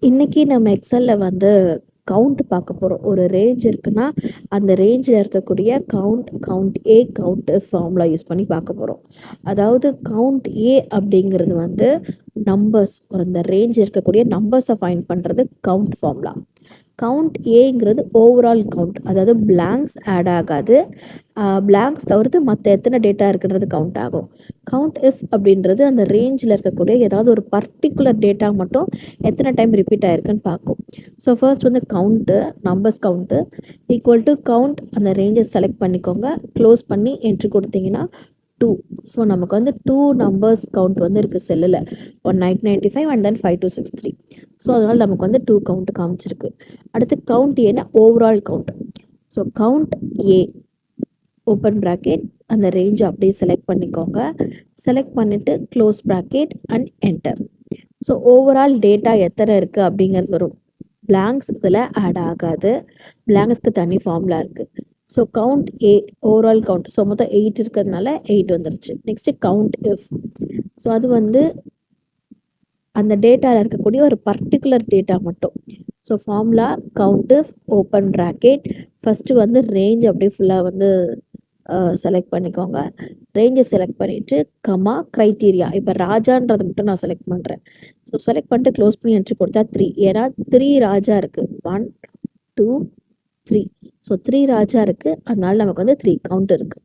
இன்னைக்கு நம்ம எக்ஸல்ல வந்து கவுண்ட் பார்க்க போறோம். ஒரு ரேஞ்ச் இருக்குன்னா, அந்த ரேஞ்சில இருக்கக்கூடிய கவுண்ட் ஏ, கவுண்ட் எஃப் ஃபார்முலா யூஸ் பண்ணி பார்க்க போறோம். அதாவது கவுண்ட் ஏ அப்படிங்கிறது வந்து நம்பர்ஸ், ஒரு இந்த ரேஞ்ச் இருக்கக்கூடிய நம்பர்ஸை ஃபைண்ட் பண்றது கவுண்ட் ஃபார்முலா. கவுண்ட் ஏங்கிறது ஓவரால் கவுண்ட், அதாவது பிளாங்க்ஸ் ஆட் ஆகாது. பிளாங்க்ஸ் தவிர்த்து மற்ற எத்தனை டேட்டா இருக்குன்றது கவுண்ட் ஆகும். கவுண்ட் எஃப் அப்படின்றது அந்த ரேஞ்சில் இருக்கக்கூடிய ஏதாவது ஒரு பர்டிகுலர் டேட்டா மட்டும் எத்தனை டைம் ரிப்பீட் ஆயிருக்குன்னு பார்க்கும். ஸோ ஃபர்ஸ்ட் வந்து count, numbers count equal to count, அந்த ரேஞ்சை செலக்ட் பண்ணிக்கோங்க, க்ளோஸ் பண்ணி என்ட்ரி கொடுத்தீங்கன்னா 2. ஸோ நமக்கு வந்து 2 நம்பர்ஸ் கவுண்ட் வந்து இருக்குது செல்லில், 1995 அண்ட் தென் 5263. ஸோ அதனால் நமக்கு வந்து 2 கவுண்ட் காமிச்சிருக்கு. அடுத்து கவுண்ட் ஏன்னா ஓவரால் கவுண்ட். ஸோ கவுண்ட் ஏ ஓப்பன் ப்ராக்கெட், அந்த ரேஞ்சை அப்படியே செலக்ட் பண்ணிக்கோங்க, செலக்ட் பண்ணிவிட்டு close bracket and enter. So overall data எத்தனை இருக்குது அப்படிங்கிறது வரும். பிளாங்க்ஸ் இதில் ஆட் ஆகாது, பிளாங்க்ஸ்க்கு தனி ஃபார்முலா இருக்குது. ஸோ கவுண்ட் ஏ ஓவரால் கவுண்ட், ஸோ மொத்தம் 8 இருக்கிறதுனால 8 வந்துருச்சு. நெக்ஸ்ட்டு கவுண்ட் எஃப், ஸோ அது வந்து அந்த டேட்டாவில் இருக்கக்கூடிய ஒரு பர்டிகுலர் டேட்டா மட்டும். So formula count F open bracket, first வந்து ரேஞ்ச் அப்படியே ஃபுல்லாக வந்து செலக்ட் பண்ணிக்கோங்க, ரேஞ்சை செலக்ட் பண்ணிவிட்டு கமா க்ரைட்டீரியா, இப்போ ராஜான்றதை மட்டும் நான் செலக்ட் பண்ணுறேன். ஸோ செலக்ட் பண்ணிட்டு க்ளோஸ் பண்ணி என்ட்ரி கொடுத்தா 3, ஏன்னா 3 ராஜா இருக்குது, 1 2 3. ஸோ 3 ராஜா இருக்குது, அதனால நமக்கு வந்து 3 கவுண்ட் இருக்குது.